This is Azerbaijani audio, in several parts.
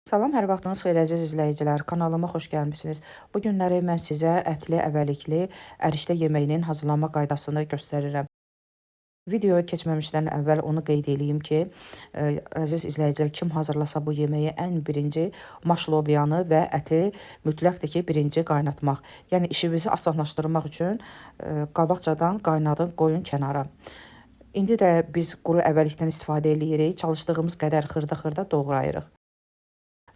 Salam, hər vaxtınız xeyir əziz izləyicilər. Kanalıma xoş gəlmisiniz. Bu günləri mən sizə ətli, əvəlikli ərişdə yeməyinin hazırlanma qaydasını göstərirəm. Videoya keçməmişdən əvvəl onu qeyd edeyim ki, əziz izləyicilər, kim hazırlasa bu yeməyi ən birinci maş lobyanı və əti mütləqdir ki, birinci qaynatmaq. Yəni işimizi asanlaşdırmaq üçün qabaqcadan qaynadın, qoyun kənara. İndi də biz quru əvəlikdən istifadə edirik. Çalışdığımız qədər xırda-xırda doğrayırıq.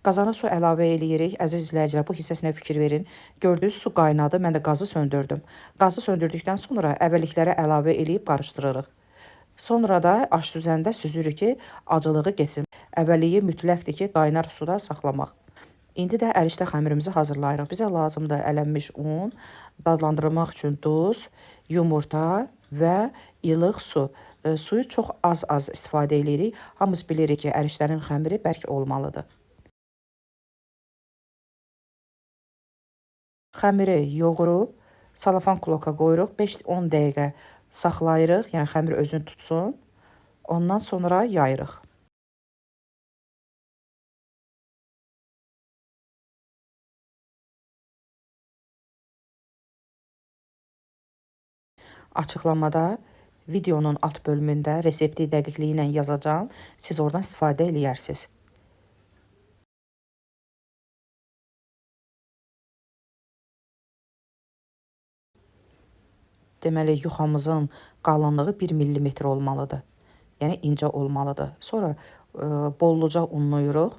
Qazana su əlavə eləyirik. Əziz izləyicilər, bu hissəsinə fikir verin. Gördüyünüz su qaynadı, mən də qazı söndürdüm. Qazı söndürdükdən sonra əvəliklərə əlavə eləyib qarışdırırıq. Sonra da aş süzəndə süzürük ki, acılığı getsin. Əvəliyi mütləqdir ki, qaynar suda saxlamaq. İndi də ərişdə xəmirimizi hazırlayırıq. Bizə lazımdır ələnmiş un, dadlandırmaq üçün duz, yumurta və ilıq su. Suyu çox az istifadə edirik. Hamımız bilirik ki, ərişlərin xəmiri bərk olmalıdır. Xəmiri yoğurub, salafan kloka qoyuruq, 5-10 dəqiqə saxlayırıq, yəni xəmir özünü tutsun. Ondan sonra yayırıq. Açıqlamada videonun alt bölümündə resepti dəqiqliyi ilə yazacağım. Siz oradan istifadə eləyərsiniz. Deməli, yuxamızın qalınlığı 1 mm olmalıdır. Yəni incə olmalıdır. Sonra bolluca unlayırıq.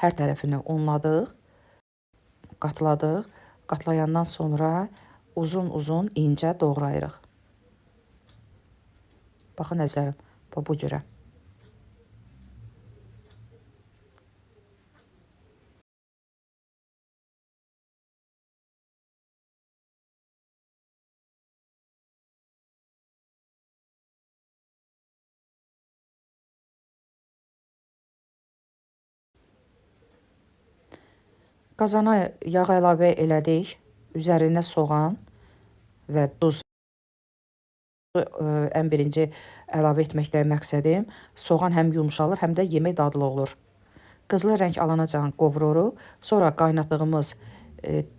Hər tərəfini unladıq, qatladıq. Qatlayandan sonra uzun-uzun incə doğrayırıq. Baxın əzizlərim, bu cürə. Qazana yağ əlavə elədik. Üzərinə soğan və duz. Ən birinci əlavə etməkdə məqsədim, soğan həm yumşalır, həm də yemək dadlı olur. Qızılı rəng alanacan qovururuq. Sonra qaynatdığımız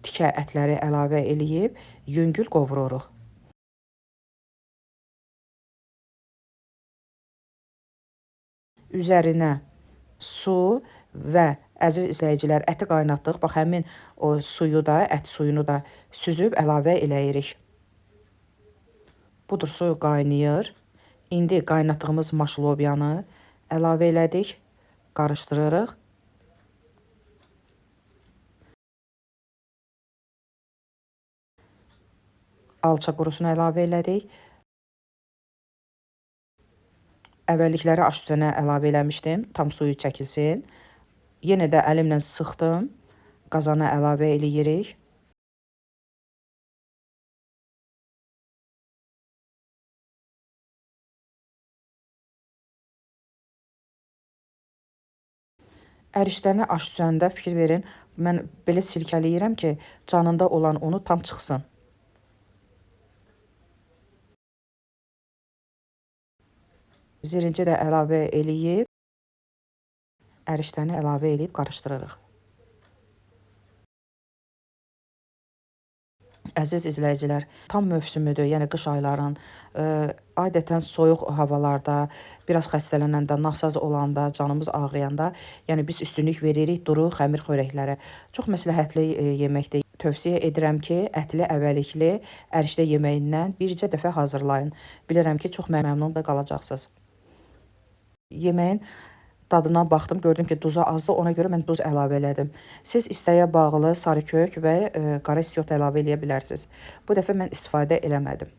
tikə ətləri əlavə eləyib, yüngül qovururuq. Üzərinə su və əziz izləyicilər, əti qaynatdıq. Bax, həmin o suyu da, ət suyunu da süzüb əlavə eləyirik. Budur, suyu qaynayır. İndi qaynatdığımız maş lobyanı əlavə elədik, qarışdırırıq. Alça qurusunu əlavə elədik. Əvvəllikləri aş süzənə əlavə eləmişdim, tam suyu çəkilsin. Yenə də əlimlə sıxdım, qazana əlavə eləyirik. Ərişdəni aş süzəndə fikir verin, mən belə silkələyirəm ki, canında olan unu tam çıxsın. Zirinci də əlavə eləyib, ərişdəni əlavə eləyib qarışdırırıq. Əziz izləyicilər, tam mövsümüdür, yəni qış ayların, adətən soyuq havalarda, biraz xəstələnəndə, nasaz olanda, canımız ağrıyanda, yəni biz üstünlük veririk duru xəmir xörəklərə. Çox məsləhətli yeməkdir. Tövsiyə edirəm ki, ətli, əvəlikli ərişdə yeməyindən bircə dəfə hazırlayın. Bilirəm ki, çox məmnun da qalacaqsınız. Yeməyin dadına baxdım, gördüm ki, duzu azdır, ona görə mən duz əlavə elədim. Siz istəyə bağlı sarı kök və qara istiot əlavə eləyə bilərsiniz. Bu dəfə mən istifadə eləmədim.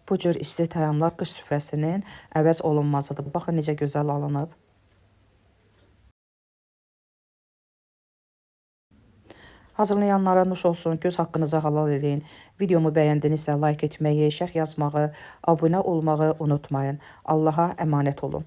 Bu cür isti təamlar qış süfrəsinin əvəz olunmazıdır. Baxın, necə gözəl alınıb. Hazırlayanlara nuş olsun, göz haqqınıza halal edin. Videomu bəyəndinizsə like etməyi, şərh yazmağı, abunə olmağı unutmayın. Allaha əmanət olun.